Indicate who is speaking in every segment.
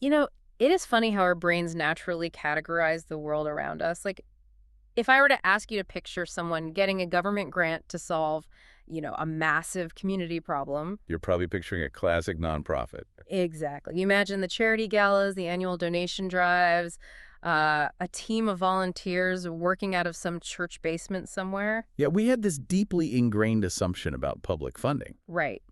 Speaker 1: You know, it is funny how our brains naturally categorize the world around us. Like, if I were to ask you to picture someone getting a government grant to solve, a massive community problem.
Speaker 2: You're probably picturing a classic nonprofit.
Speaker 1: Exactly. You imagine the charity galas, the annual donation drives, a team of volunteers working out of some church basement somewhere.
Speaker 2: Yeah, we had this deeply ingrained assumption about public funding.
Speaker 1: Right.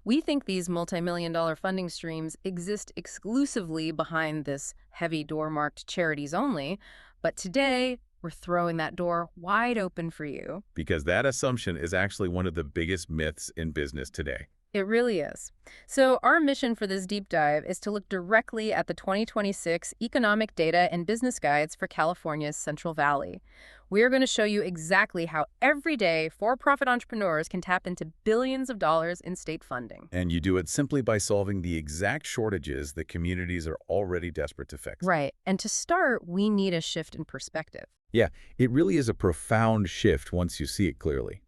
Speaker 1: We think these multi-million-dollar funding streams exist exclusively behind this heavy door marked charities only, but today we're throwing that door wide open for you.
Speaker 2: Because that assumption is actually one of the biggest myths in business today.
Speaker 1: It really is. So our mission for this deep dive is to look directly at the 2026 Economic Data and Business Guides for California's Central Valley. We are going to show you exactly how everyday for-profit entrepreneurs can tap into billions of dollars in state funding.
Speaker 2: And you do it simply by solving the exact shortages that communities are already desperate to fix.
Speaker 1: Right. And to start, we need a shift in perspective.
Speaker 2: Yeah, it really is a profound shift once you see it clearly.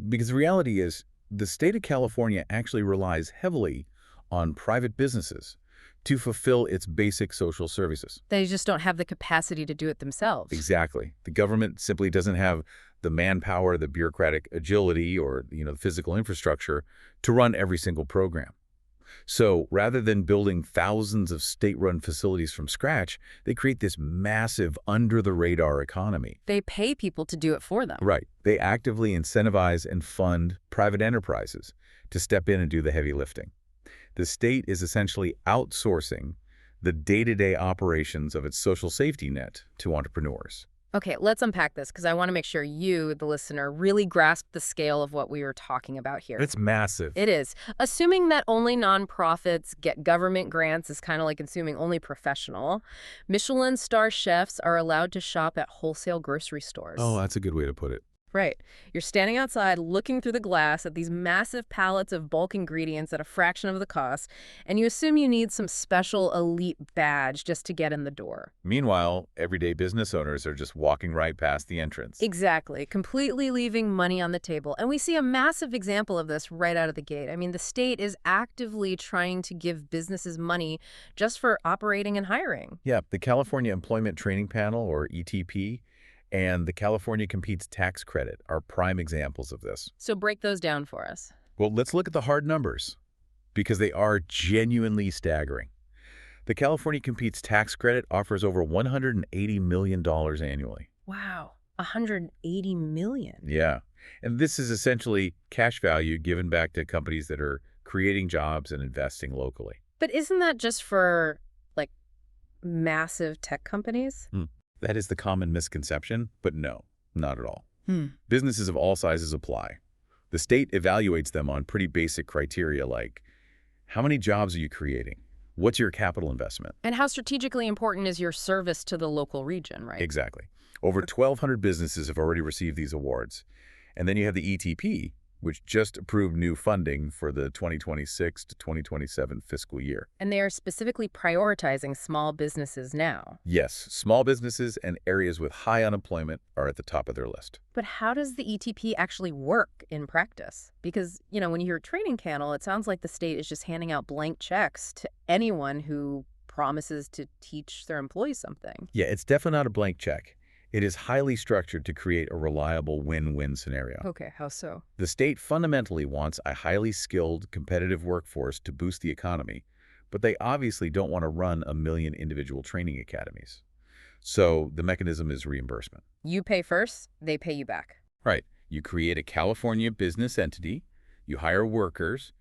Speaker 2: Because the reality is, the state of California actually relies heavily on private businesses to fulfill its basic social services.
Speaker 1: They just don't have the capacity to do it themselves.
Speaker 2: Exactly. The government simply doesn't have the manpower, the bureaucratic agility, or the physical infrastructure to run every single program. So rather than building thousands of state-run facilities from scratch, they create this massive under-the-radar economy.
Speaker 1: They pay people to do it for them.
Speaker 2: Right. They actively incentivize and fund private enterprises to step in and do the heavy lifting. The state is essentially outsourcing the day-to-day operations of its social safety net to entrepreneurs.
Speaker 1: Okay, let's unpack this because I want to make sure you, the listener, really grasp the scale of what we are talking about here.
Speaker 2: It's massive.
Speaker 1: It is. Assuming that only nonprofits get government grants is kind of like assuming only professional. Michelin star chefs are allowed to shop at wholesale grocery stores.
Speaker 2: Oh, that's a good way to put it.
Speaker 1: Right. You're standing outside looking through the glass at these massive pallets of bulk ingredients at a fraction of the cost, and you assume you need some special elite badge just to get in the door.
Speaker 2: Meanwhile, everyday business owners are just walking right past the entrance.
Speaker 1: Exactly. Completely leaving money on the table. And we see a massive example of this right out of the gate. I mean, the state is actively trying to give businesses money just for operating and hiring.
Speaker 2: Yeah, the California Employment Training Panel, or ETP, and the California Competes Tax Credit are prime examples of this.
Speaker 1: So break those down for us.
Speaker 2: Well, let's look at the hard numbers, because they are genuinely staggering. The California Competes Tax Credit offers over $180 million annually.
Speaker 1: Wow. 180 million.
Speaker 2: Yeah, and this is essentially cash value given back to companies that are creating jobs and investing locally.
Speaker 1: But isn't that just for, like, massive tech companies?
Speaker 2: That is the common misconception, but no, not at all.
Speaker 1: Hmm.
Speaker 2: Businesses of all sizes apply. The state evaluates them on pretty basic criteria like, how many jobs are you creating? What's your capital investment?
Speaker 1: And how strategically important is your service to the local region, right?
Speaker 2: Exactly. Over 1,200 businesses have already received these awards. And then you have the ETP, which just approved new funding for the 2026 to 2027 fiscal year.
Speaker 1: And they are specifically prioritizing small businesses now.
Speaker 2: Yes, small businesses and areas with high unemployment are at the top of their list.
Speaker 1: But how does the ETP actually work in practice? Because, when you hear training panel, it sounds like the state is just handing out blank checks to anyone who promises to teach their employees something.
Speaker 2: Yeah, it's definitely not a blank check. It is highly structured to create a reliable win-win scenario.
Speaker 1: Okay, how so?
Speaker 2: The state fundamentally wants a highly skilled, competitive workforce to boost the economy, but they obviously don't want to run a million individual training academies. So the mechanism is reimbursement.
Speaker 1: You pay first, they pay you back.
Speaker 2: Right. You create a California business entity, you hire workers,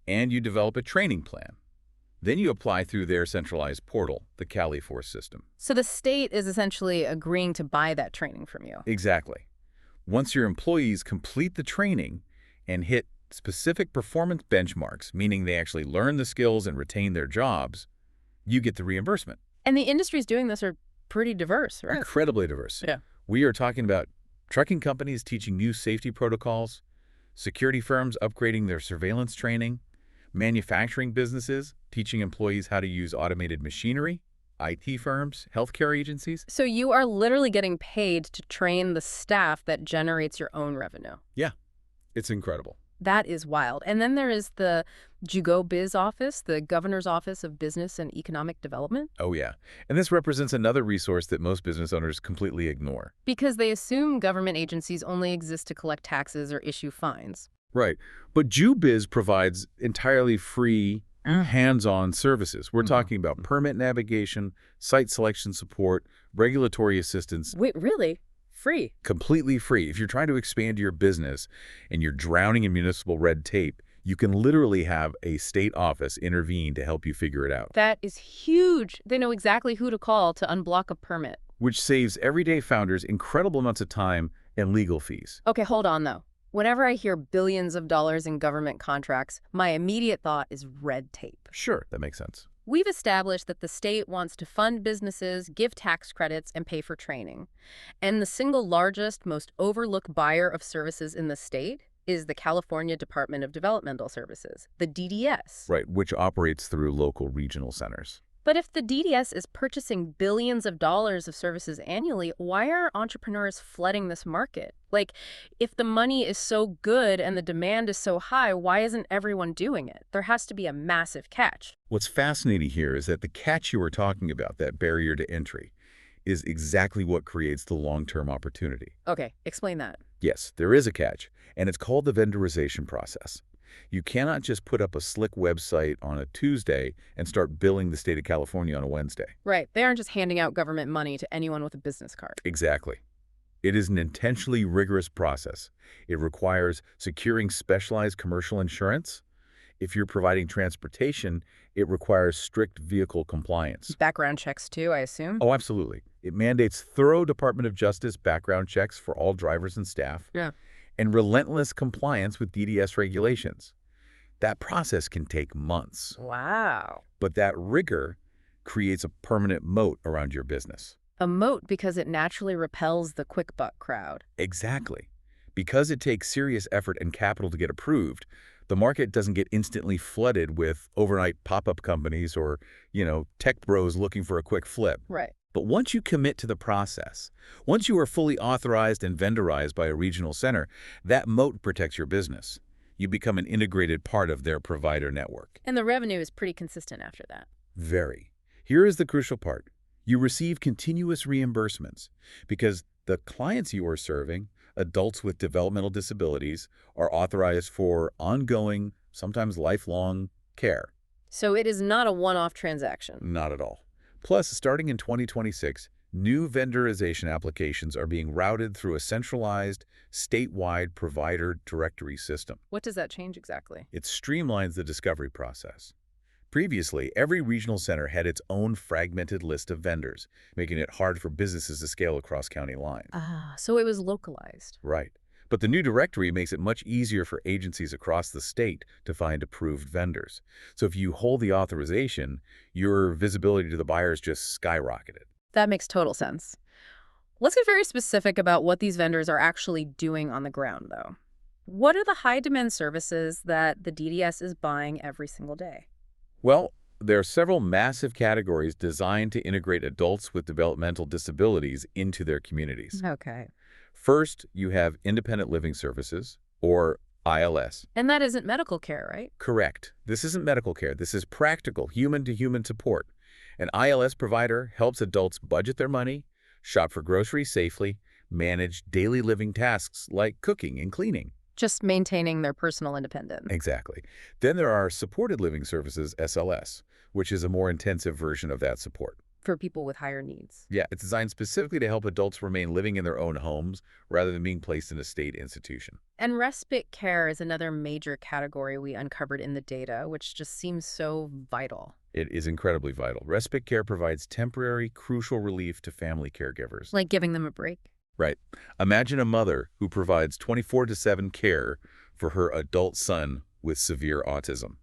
Speaker 2: and you develop a training plan. Then you apply through their centralized portal, the CaliForce system.
Speaker 1: So the state is essentially agreeing to buy that training from you.
Speaker 2: Exactly. Once your employees complete the training and hit specific performance benchmarks, meaning they actually learn the skills and retain their jobs, you get the reimbursement.
Speaker 1: And the industries doing this are pretty diverse, right?
Speaker 2: Incredibly diverse.
Speaker 1: Yeah.
Speaker 2: We are talking about trucking companies teaching new safety protocols, security firms upgrading their surveillance training, manufacturing businesses teaching employees how to use automated machinery, IT firms, healthcare agencies.
Speaker 1: So you are literally getting paid to train the staff that generates your own revenue.
Speaker 2: Yeah, it's incredible.
Speaker 1: That is wild. And then there is the Jugo Biz Office, the Governor's Office of Business and Economic Development,
Speaker 2: Oh, yeah. And this represents another resource that most business owners completely ignore.
Speaker 1: because they assume government agencies only exist to collect taxes or issue fines.
Speaker 2: Right. But JuBiz provides entirely free, hands-on services. We're talking about permit navigation, site selection support, regulatory assistance,
Speaker 1: Wait, really? Free?
Speaker 2: completely free. If you're trying to expand your business and you're drowning in municipal red tape, you can literally have a state office intervene to help you figure it out,
Speaker 1: That is huge. They know exactly who to call to unblock a permit.
Speaker 2: which saves everyday founders incredible amounts of time and legal fees.
Speaker 1: Okay, hold on, though. Whenever I hear billions of dollars in government contracts, my immediate thought is red tape.
Speaker 2: Sure, that makes sense.
Speaker 1: We've established that the state wants to fund businesses, give tax credits, and pay for training. And the single largest, most overlooked buyer of services in the state is the California Department of Developmental Services, the DDS.
Speaker 2: Right, which operates through local regional centers.
Speaker 1: But if the DDS is purchasing billions of dollars of services annually, why are entrepreneurs flooding this market? Like, if the money is so good and the demand is so high, why isn't everyone doing it? There has to be a massive catch.
Speaker 2: What's fascinating here is that the catch you were talking about, that barrier to entry, is exactly what creates the long-term opportunity.
Speaker 1: Okay, explain that.
Speaker 2: Yes, there is a catch, and it's called the vendorization process. You cannot just put up a slick website on a Tuesday and start billing the state of California on a Wednesday.
Speaker 1: Right, they aren't just handing out government money to anyone with a business card.
Speaker 2: Exactly. It is an intentionally rigorous process. It requires securing specialized commercial insurance. If you're providing transportation, it requires strict vehicle compliance.
Speaker 1: Background checks too, I assume?
Speaker 2: Oh, absolutely. It mandates thorough Department of Justice background checks for all drivers and staff.
Speaker 1: Yeah.
Speaker 2: And relentless compliance with DDS regulations. That process can take months,
Speaker 1: Wow.
Speaker 2: but that rigor creates a permanent moat around your business.
Speaker 1: A moat because it naturally repels the quick buck crowd.
Speaker 2: Exactly. Because it takes serious effort and capital to get approved, the market doesn't get instantly flooded with overnight pop-up companies or, tech bros looking for a quick flip.
Speaker 1: Right.
Speaker 2: But once you commit to the process, once you are fully authorized and vendorized by a regional center, that moat protects your business. You become an integrated part of their provider network.
Speaker 1: And the revenue is pretty consistent after that.
Speaker 2: Very. Here is the crucial part. You receive continuous reimbursements because the clients you are serving, adults with developmental disabilities, are authorized for ongoing, sometimes lifelong care.
Speaker 1: So it is not a one-off transaction.
Speaker 2: Not at all. Plus, starting in 2026, new vendorization applications are being routed through a centralized, statewide provider directory system.
Speaker 1: What does that change exactly?
Speaker 2: It streamlines the discovery process. Previously, every regional center had its own fragmented list of vendors, making it hard for businesses to scale across county lines.
Speaker 1: So it was localized.
Speaker 2: Right. But the new directory makes it much easier for agencies across the state to find approved vendors. So if you hold the authorization, your visibility to the buyers just skyrocketed.
Speaker 1: That makes total sense. Let's get very specific about what these vendors are actually doing on the ground, though. What are the high-demand services that the DDS is buying every single day?
Speaker 2: Well, there are several massive categories designed to integrate adults with developmental disabilities into their communities.
Speaker 1: Okay.
Speaker 2: First, you have independent living services, or ILS.
Speaker 1: And that isn't medical care, right?
Speaker 2: Correct. This isn't medical care. This is practical, human-to-human support. An ILS provider helps adults budget their money, shop for groceries safely, manage daily living tasks like cooking and cleaning.
Speaker 1: Just maintaining their personal independence.
Speaker 2: Exactly. Then there are supported living services, SLS, which is a more intensive version of that support.
Speaker 1: For people with higher needs.
Speaker 2: Yeah, it's designed specifically to help adults remain living in their own homes rather than being placed in a state institution.
Speaker 1: And respite care is another major category we uncovered in the data, which just seems so vital.
Speaker 2: It is incredibly vital. Respite care provides temporary, crucial relief to family caregivers.
Speaker 1: Like giving them a break.
Speaker 2: Right. Imagine a mother who provides 24/7 care for her adult son with severe autism.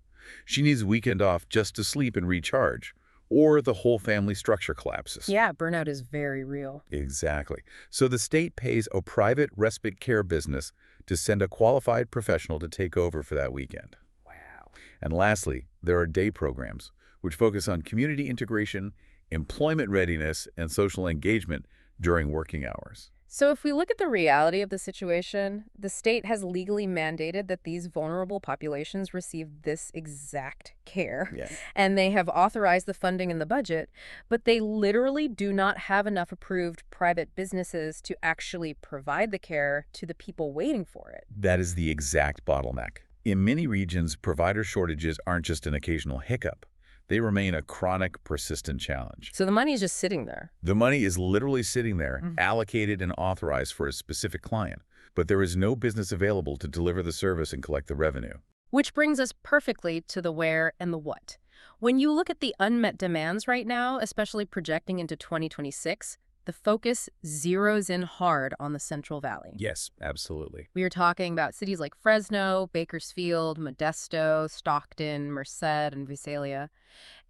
Speaker 2: She needs a weekend off just to sleep and recharge, or the whole family structure collapses.
Speaker 1: Yeah, burnout is very real.
Speaker 2: Exactly. So the state pays a private respite care business to send a qualified professional to take over for that weekend.
Speaker 1: Wow.
Speaker 2: And lastly, there are day programs, which focus on community integration, employment readiness, and social engagement during working hours.
Speaker 1: So if we look at the reality of the situation, the state has legally mandated that these vulnerable populations receive this exact care,
Speaker 2: Yeah.
Speaker 1: and they have authorized the funding in the budget, but they literally do not have enough approved private businesses to actually provide the care to the people waiting for it.
Speaker 2: That is the exact bottleneck. In many regions, provider shortages aren't just an occasional hiccup. They remain a chronic, persistent challenge.
Speaker 1: So the money is just sitting there.
Speaker 2: The money is literally sitting there,
Speaker 1: Mhm.
Speaker 2: allocated and authorized for a specific client, but there is no business available to deliver the service and collect the revenue.
Speaker 1: Which brings us perfectly to the where and the what. When you look at the unmet demands right now, especially projecting into 2026, the focus zeroes in hard on the Central Valley.
Speaker 2: Yes, absolutely.
Speaker 1: We are talking about cities like Fresno, Bakersfield, Modesto, Stockton, Merced, and Visalia.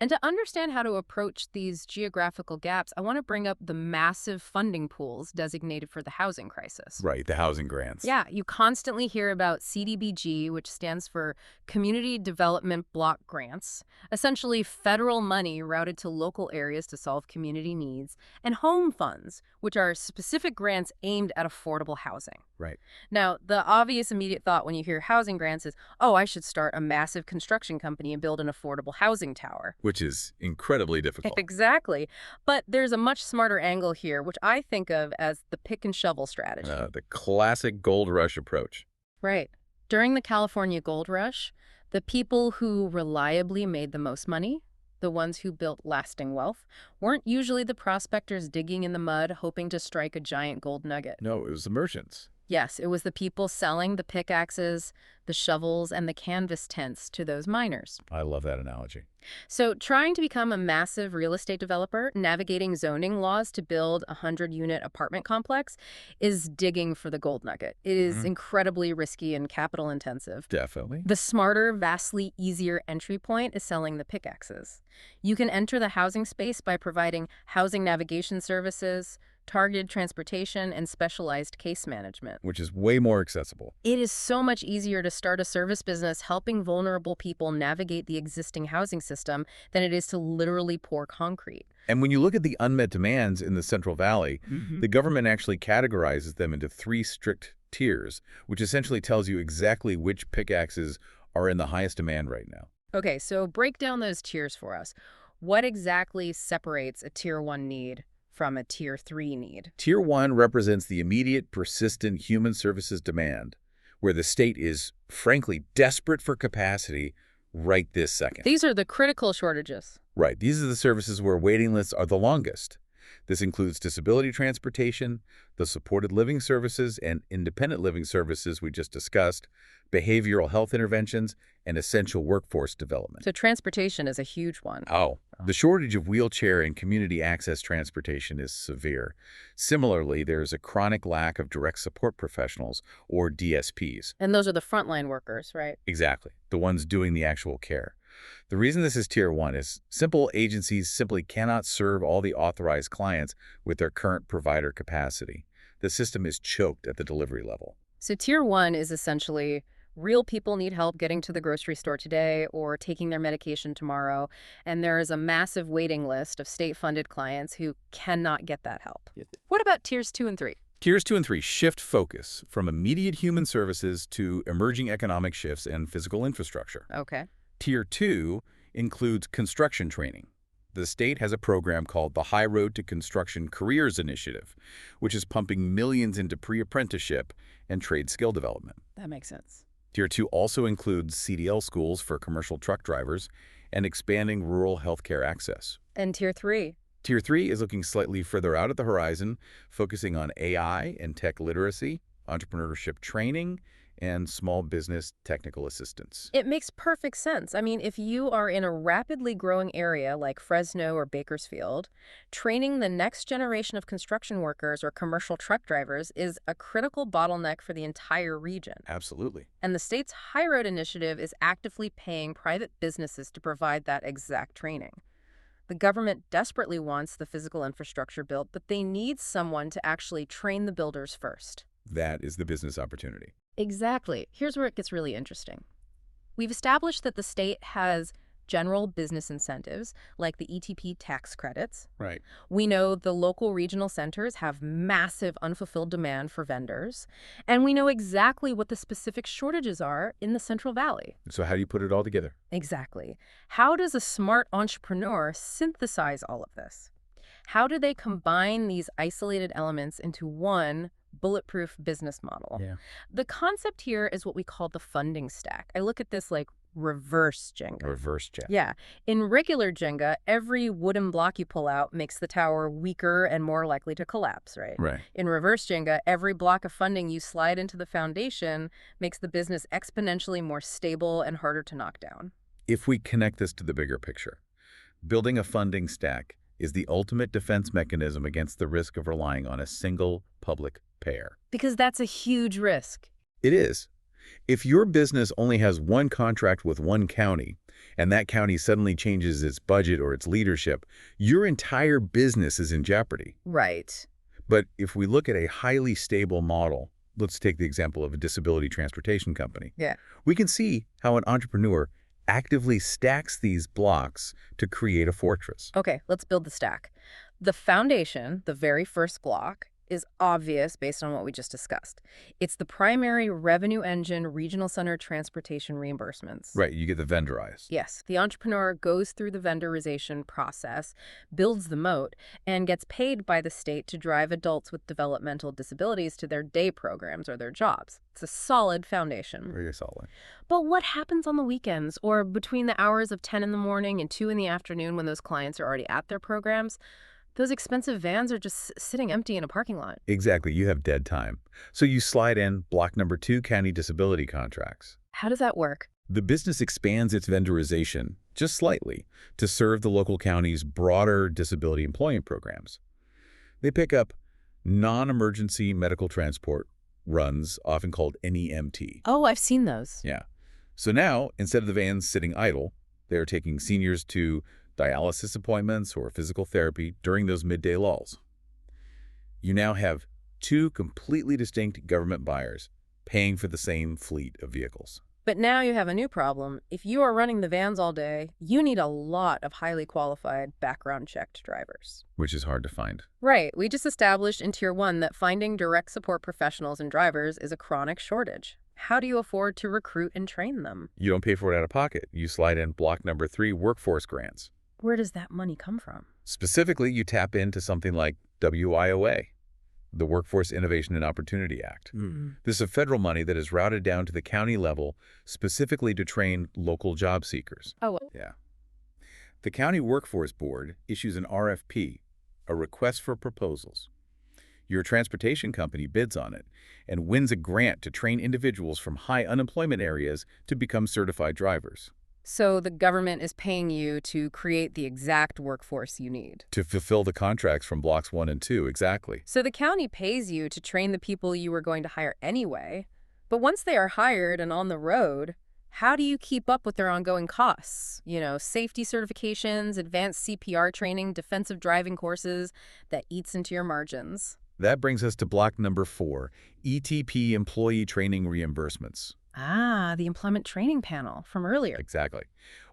Speaker 1: And to understand how to approach these geographical gaps, I want to bring up the massive funding pools designated for the housing crisis.
Speaker 2: Right, the housing grants.
Speaker 1: Yeah, you constantly hear about CDBG, which stands for Community Development Block Grants, essentially federal money routed to local areas to solve community needs, and home funds, which are specific grants aimed at affordable housing.
Speaker 2: Right.
Speaker 1: Now, the obvious immediate thought when you hear housing grants is, oh, I should start a massive construction company and build an affordable housing tower.
Speaker 2: Which is incredibly difficult.
Speaker 1: Exactly. But there's a much smarter angle here, which I think of as the pick and shovel strategy.
Speaker 2: The classic gold rush approach.
Speaker 1: Right. During the California Gold Rush, the people who reliably made the most money, the ones who built lasting wealth, weren't usually the prospectors digging in the mud hoping to strike a giant gold nugget.
Speaker 2: No, it was the merchants.
Speaker 1: Yes, it was the people selling the pickaxes, the shovels, and the canvas tents to those miners.
Speaker 2: I love that analogy.
Speaker 1: So trying to become a massive real estate developer, navigating zoning laws to build a 100-unit apartment complex is digging for the gold nugget. It is incredibly risky and capital intensive.
Speaker 2: Definitely.
Speaker 1: The smarter, vastly easier entry point is selling the pickaxes. You can enter the housing space by providing housing navigation services, targeted transportation, and specialized case management.
Speaker 2: Which is way more accessible.
Speaker 1: It is so much easier to start a service business helping vulnerable people navigate the existing housing system than it is to literally pour concrete.
Speaker 2: And when you look at the unmet demands in the Central Valley, the government actually categorizes them into 3 strict tiers, which essentially tells you exactly which pickaxes are in the highest demand right now.
Speaker 1: Okay, so break down those tiers for us. What exactly separates a Tier 1 need from a Tier 3 need?
Speaker 2: Tier 1 represents the immediate, persistent human services demand, where the state is, frankly, desperate for capacity right this second.
Speaker 1: These are the critical shortages.
Speaker 2: Right. These are the services where waiting lists are the longest. This includes disability transportation, the supported living services and independent living services we just discussed, behavioral health interventions, and essential workforce development.
Speaker 1: So transportation is a huge one.
Speaker 2: Oh, the shortage of wheelchair and community access transportation is severe. Similarly, there is a chronic lack of direct support professionals, or DSPs.
Speaker 1: And those are the frontline workers, right?
Speaker 2: Exactly, the ones doing the actual care. The reason this is Tier 1 is simple agencies simply cannot serve all the authorized clients with their current provider capacity. The system is choked at the delivery level.
Speaker 1: So Tier 1 is essentially real people need help getting to the grocery store today or taking their medication tomorrow, and there is a massive waiting list of state-funded clients who cannot get that help. What about Tiers 2 and 3?
Speaker 2: Tiers 2 and 3 shift focus from immediate human services to emerging economic shifts and physical infrastructure.
Speaker 1: Okay.
Speaker 2: Tier 2 includes construction training. The state has a program called the High Road to Construction Careers Initiative, which is pumping millions into pre-apprenticeship and trade skill development.
Speaker 1: That makes sense.
Speaker 2: Tier 2 also includes CDL schools for commercial truck drivers and expanding rural healthcare access.
Speaker 1: And Tier 3?
Speaker 2: Tier 3 is looking slightly further out at the horizon, focusing on AI and tech literacy, entrepreneurship training, and small business technical assistance.
Speaker 1: It makes perfect sense. I mean, if you are in a rapidly growing area like Fresno or Bakersfield, training the next generation of construction workers or commercial truck drivers is a critical bottleneck for the entire region.
Speaker 2: Absolutely.
Speaker 1: And the state's High Road Initiative is actively paying private businesses to provide that exact training. The government desperately wants the physical infrastructure built, but they need someone to actually train the builders first.
Speaker 2: That is the business opportunity.
Speaker 1: Exactly. Here's where it gets really interesting. We've established that the state has general business incentives, like the ETP tax credits.
Speaker 2: Right.
Speaker 1: We know the local regional centers have massive unfulfilled demand for vendors, and we know exactly what the specific shortages are in the Central Valley.
Speaker 2: So how do you put it all together?
Speaker 1: Exactly. How does a smart entrepreneur synthesize all of this? How do they combine these isolated elements into one bulletproof business model?
Speaker 2: Yeah.
Speaker 1: The concept here is what we call the funding stack. I look at this like reverse Jenga.
Speaker 2: Reverse jet.
Speaker 1: Yeah. In regular Jenga, every wooden block you pull out makes the tower weaker and more likely to collapse, right?
Speaker 2: Right.
Speaker 1: In reverse Jenga, every block of funding you slide into the foundation makes the business exponentially more stable and harder to knock down.
Speaker 2: If we connect this to the bigger picture, building a funding stack is the ultimate defense mechanism against the risk of relying on a single public payer.
Speaker 1: Because that's a huge risk.
Speaker 2: It is. If your business only has one contract with one county, and that county suddenly changes its budget or its leadership, your entire business is in jeopardy.
Speaker 1: Right.
Speaker 2: But if we look at a highly stable model, let's take the example of a disability transportation company,
Speaker 1: Yeah.
Speaker 2: we can see how an entrepreneur actively stacks these blocks to create a fortress.
Speaker 1: Okay, let's build the stack. The foundation, the very first block, is obvious based on what we just discussed. It's the primary revenue engine regional center transportation reimbursements.
Speaker 2: Right, you get the vendorized.
Speaker 1: Yes, the entrepreneur goes through the vendorization process, builds the moat, and gets paid by the state to drive adults with developmental disabilities to their day programs or their jobs. It's a solid foundation.
Speaker 2: Very solid.
Speaker 1: But what happens on the weekends or between the hours of 10 in the morning and 2 in the afternoon when those clients are already at their programs? Those expensive vans are just sitting empty in a parking lot.
Speaker 2: Exactly, you have dead time. So you slide in block number 2 county disability contracts.
Speaker 1: How does that work?
Speaker 2: The business expands its vendorization, just slightly, to serve the local county's broader disability employment programs. They pick up non-emergency medical transport runs, often called NEMT.
Speaker 1: Oh, I've seen those.
Speaker 2: Yeah. So now, instead of the vans sitting idle, they're taking seniors to dialysis appointments or physical therapy during those midday lulls. You now have 2 completely distinct government buyers paying for the same fleet of vehicles.
Speaker 1: But now you have a new problem. If you are running the vans all day, you need a lot of highly qualified, background-checked drivers.
Speaker 2: Which is hard to find.
Speaker 1: Right. We just established in Tier 1 that finding direct support professionals and drivers is a chronic shortage. How do you afford to recruit and train them?
Speaker 2: You don't pay for it out of pocket. You slide in block number 3 workforce grants.
Speaker 1: Where does that money come from?
Speaker 2: Specifically, you tap into something like WIOA, the Workforce Innovation and Opportunity Act. This is a federal money that is routed down to the county level specifically to train local job seekers.
Speaker 1: Oh,
Speaker 2: Yeah. The County Workforce Board issues an RFP, a request for proposals. Your transportation company bids on it and wins a grant to train individuals from high unemployment areas to become certified drivers.
Speaker 1: so the government is paying you to create the exact workforce you need.
Speaker 2: To fulfill the contracts from blocks 1 and 2, exactly.
Speaker 1: So the county pays you to train the people you were going to hire anyway. But once they are hired and on the road, how do you keep up with their ongoing costs? You know, safety certifications, advanced CPR training, defensive driving courses, that eats into your margins.
Speaker 2: That brings us to block number 4, ETP employee training reimbursements.
Speaker 1: Ah, the employment training panel from earlier.
Speaker 2: Exactly.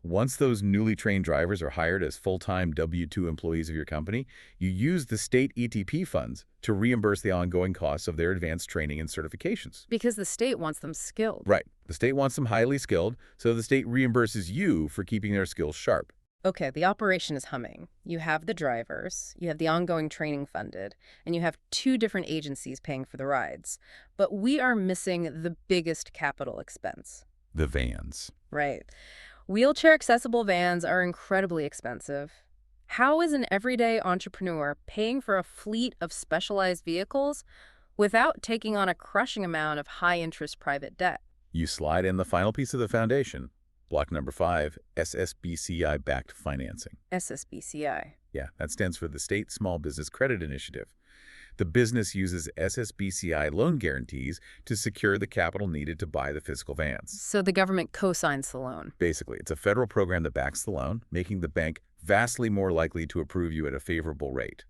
Speaker 2: Once those newly trained drivers are hired as full-time W-2 employees of your company, you use the state ETP funds to reimburse the ongoing costs of their advanced training and certifications.
Speaker 1: Because the state wants them skilled.
Speaker 2: Right. The state wants them highly skilled, so the state reimburses you for keeping their skills sharp.
Speaker 1: Okay, the operation is humming. You have the drivers, you have the ongoing training funded, and you have 2 different agencies paying for the rides. But we are missing the biggest capital expense.
Speaker 2: The vans.
Speaker 1: Right. Wheelchair-accessible vans are incredibly expensive. How is an everyday entrepreneur paying for a fleet of specialized vehicles without taking on a crushing amount of high-interest private debt?
Speaker 2: You slide in the final piece of the foundation. Block number 5, SSBCI-backed financing.
Speaker 1: SSBCI.
Speaker 2: Yeah, that stands for the State Small Business Credit Initiative. The business uses SSBCI loan guarantees to secure the capital needed to buy the physical vans.
Speaker 1: So the government co-signs the loan.
Speaker 2: Basically, it's a federal program that backs the loan, making the bank vastly more likely to approve you at a favorable rate.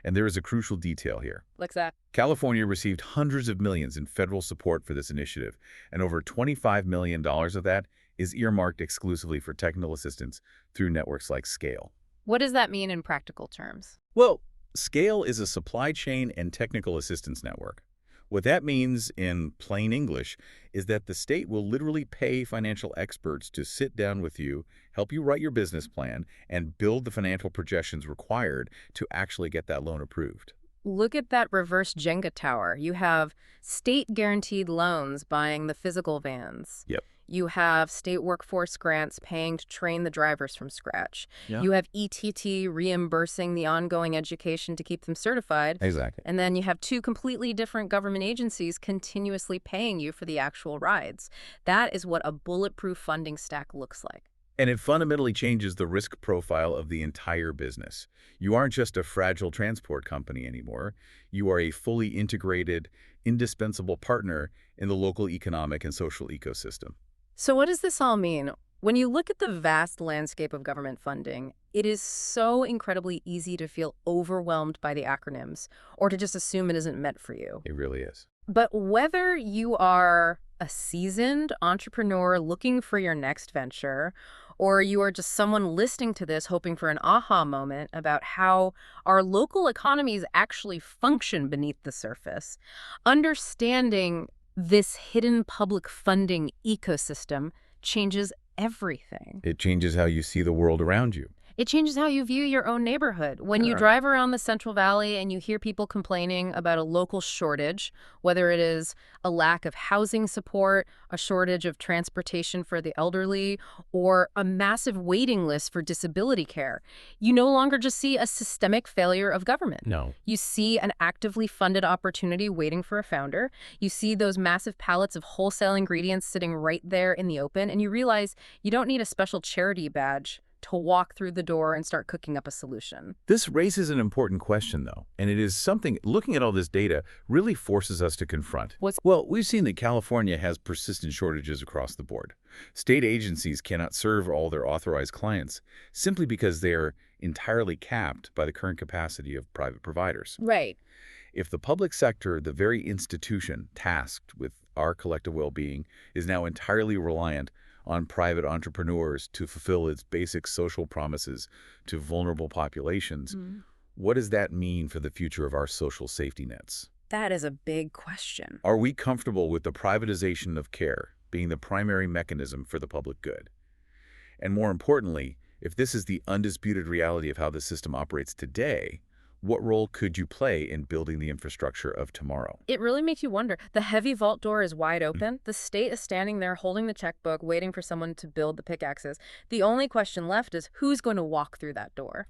Speaker 2: And there is a crucial detail here.
Speaker 1: Like that.
Speaker 2: California received hundreds of millions in federal support for this initiative, and over $25 million of that is earmarked exclusively for technical assistance through networks like Scale.
Speaker 1: What does that mean in practical terms?
Speaker 2: Well, Scale is a supply chain and technical assistance network. What that means in plain English is that the state will literally pay financial experts to sit down with you, help you write your business plan, and build the financial projections required to actually get that loan approved.
Speaker 1: Look at that reverse Jenga tower. You have state-guaranteed loans buying the physical vans.
Speaker 2: Yep.
Speaker 1: You have state workforce grants paying to train the drivers from scratch.
Speaker 2: Yeah.
Speaker 1: You have ETT reimbursing the ongoing education to keep them certified.
Speaker 2: Exactly.
Speaker 1: And then you have two completely different government agencies continuously paying you for the actual rides. That is what a bulletproof funding stack looks like.
Speaker 2: And it fundamentally changes the risk profile of the entire business. You aren't just a fragile transport company anymore. You are a fully integrated, indispensable partner in the local economic and social ecosystem.
Speaker 1: So what does this all mean? When you look at the vast landscape of government funding, it is so incredibly easy to feel overwhelmed by the acronyms or to just assume it isn't meant for you.
Speaker 2: It really is.
Speaker 1: But whether you are a seasoned entrepreneur looking for your next venture, or you are just someone listening to this hoping for an aha moment about how our local economies actually function beneath the surface, understanding this hidden public funding ecosystem changes everything.
Speaker 2: It changes how you see the world around you.
Speaker 1: It changes how you view your own neighborhood. When you
Speaker 2: Sure.
Speaker 1: drive around the Central Valley and you hear people complaining about a local shortage, whether it is a lack of housing support, a shortage of transportation for the elderly, or a massive waiting list for disability care, you no longer just see a systemic failure of government.
Speaker 2: No.
Speaker 1: You see an actively funded opportunity waiting for a founder. You see those massive pallets of wholesale ingredients sitting right there in the open, and you realize you don't need a special charity badge to walk through the door and start cooking up a solution.
Speaker 2: This raises an important question, though, and it is something looking at all this data really forces us to confront. Well, we've seen that California has persistent shortages across the board. State agencies cannot serve all their authorized clients simply because they are entirely capped by the current capacity of private providers.
Speaker 1: Right.
Speaker 2: If the public sector, the very institution tasked with our collective well-being, is now entirely reliant on private entrepreneurs to fulfill its basic social promises to vulnerable populations, what does that mean for the future of our social safety nets?
Speaker 1: That is a big question.
Speaker 2: Are we comfortable with the privatization of care being the primary mechanism for the public good? And more importantly, if this is the undisputed reality of how the system operates today, what role could you play in building the infrastructure of tomorrow?
Speaker 1: It really makes you wonder. The heavy vault door is wide open. The state is standing there holding the checkbook, waiting for someone to build the pickaxes. The only question left is who's going to walk through that door?